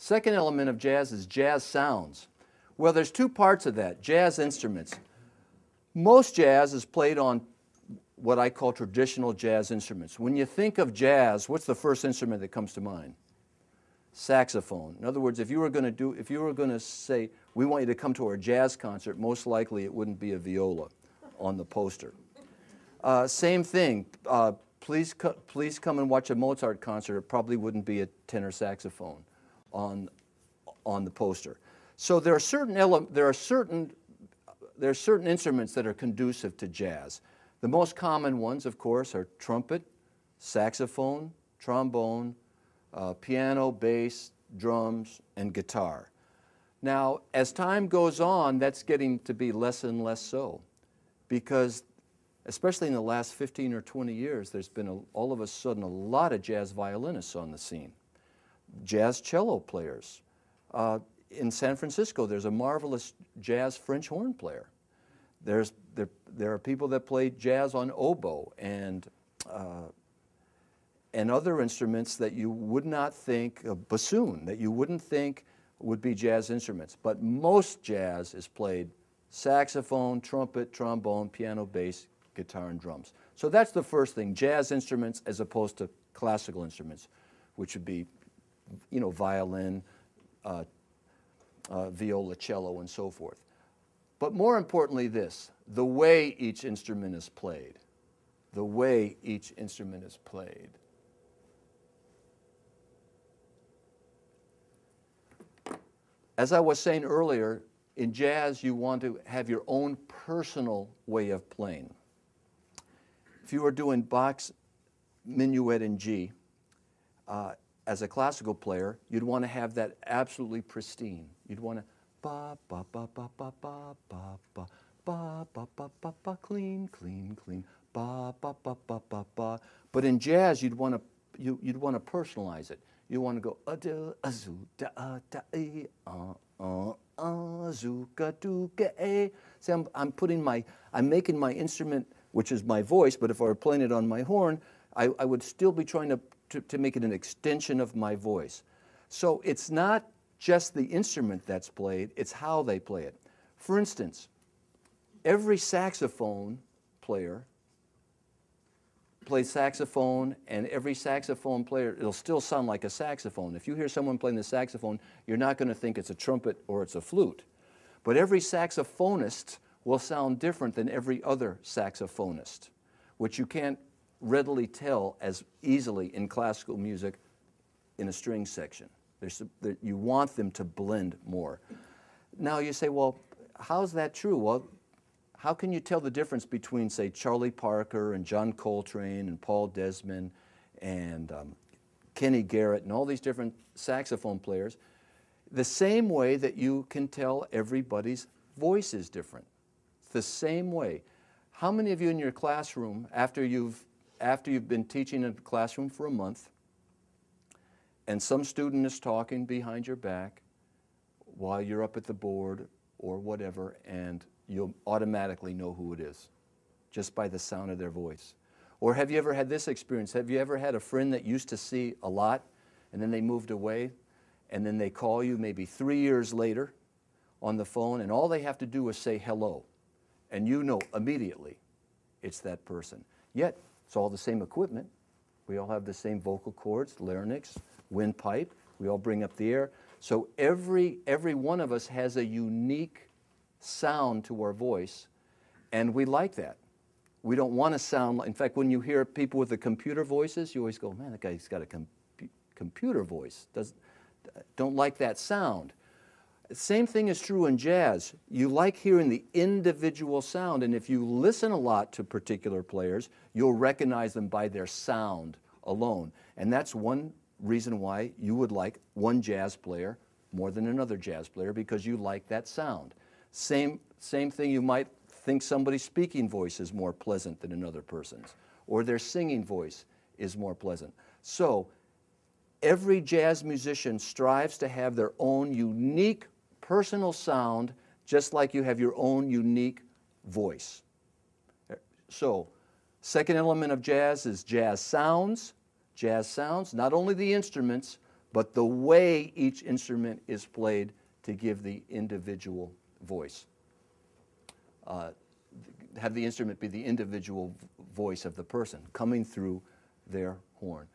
Second element of jazz is jazz sounds. Well, there's two parts of that, jazz instruments. Most jazz is played on what I call traditional jazz instruments. When you think of jazz, what's the first instrument that comes to mind? Saxophone. In other words, if you were going to say, we want you to come to our jazz concert, most likely it wouldn't be a viola on the poster. Same thing. Please come and watch a Mozart concert. It probably wouldn't be a tenor saxophone on the poster. So there are certain instruments that are conducive to jazz. The most common ones, of course, are trumpet, saxophone, trombone, piano, bass, drums, and guitar. Now, as time goes on, that's getting to be less and less so, because especially in the last 15 or 20 years, there's been all of a sudden a lot of jazz violinists on the scene, jazz cello players. In San Francisco, there's a marvelous jazz French horn player. There are people that play jazz on oboe and other instruments that you would not think, a bassoon, that you wouldn't think would be jazz instruments. But most jazz is played saxophone, trumpet, trombone, piano, bass, guitar, and drums. So that's the first thing, jazz instruments as opposed to classical instruments, which would be, violin, viola, cello, and so forth. But more importantly this, the way each instrument is played. The way each instrument is played. As I was saying earlier, in jazz you want to have your own personal way of playing. If you were doing Bach's Minuet in G, as a classical player, you'd want to have that absolutely pristine. You'd want to ba ba ba ba ba ba ba ba ba ba ba ba ba clean clean clean ba ba ba ba ba ba. But in jazz, you'd want to personalize it. You want to go ada azu da da e azu ga du ga e. See, I'm making my instrument, which is my voice, but if I were playing it on my horn, I would still be trying to make it an extension of my voice. So it's not just the instrument that's played, it's how they play it. For instance, every saxophone player plays saxophone, and every saxophone player, it'll still sound like a saxophone. If you hear someone playing the saxophone, you're not going to think it's a trumpet or it's a flute. But every saxophonist will sound different than every other saxophonist, which you can't readily tell as easily in classical music in a string section. You want them to blend more. Now you say, well, how's that true? Well, how can you tell the difference between, say, Charlie Parker and John Coltrane and Paul Desmond and Kenny Garrett and all these different saxophone players? The same way that you can tell everybody's voice is different. The same way. How many of you in your classroom, after you've been teaching in a classroom for a month, and some student is talking behind your back while you're up at the board or whatever, and you'll automatically know who it is just by the sound of their voice? Or have you ever had this experience? Have you ever had a friend that used to see a lot and then they moved away and then they call you maybe 3 years later on the phone and all they have to do is say hello and you know immediately it's that person? Yet it's all the same equipment. We all have the same vocal cords, larynx, windpipe. We all bring up the air. So every one of us has a unique sound to our voice, and we like that. We don't want to sound like, in fact, when you hear people with the computer voices, you always go, man, that guy's got a computer voice. Don't like that sound. Same thing is true in jazz. You like hearing the individual sound, and if you listen a lot to particular players, you'll recognize them by their sound alone. And that's one reason why you would like one jazz player more than another jazz player, because you like that sound. Same thing, you might think somebody's speaking voice is more pleasant than another person's, or their singing voice is more pleasant. So every jazz musician strives to have their own unique personal sound, just like you have your own unique voice. So, second element of jazz is jazz sounds. Jazz sounds, not only the instruments, but the way each instrument is played to give the individual voice. Have the instrument be the individual voice of the person coming through their horn.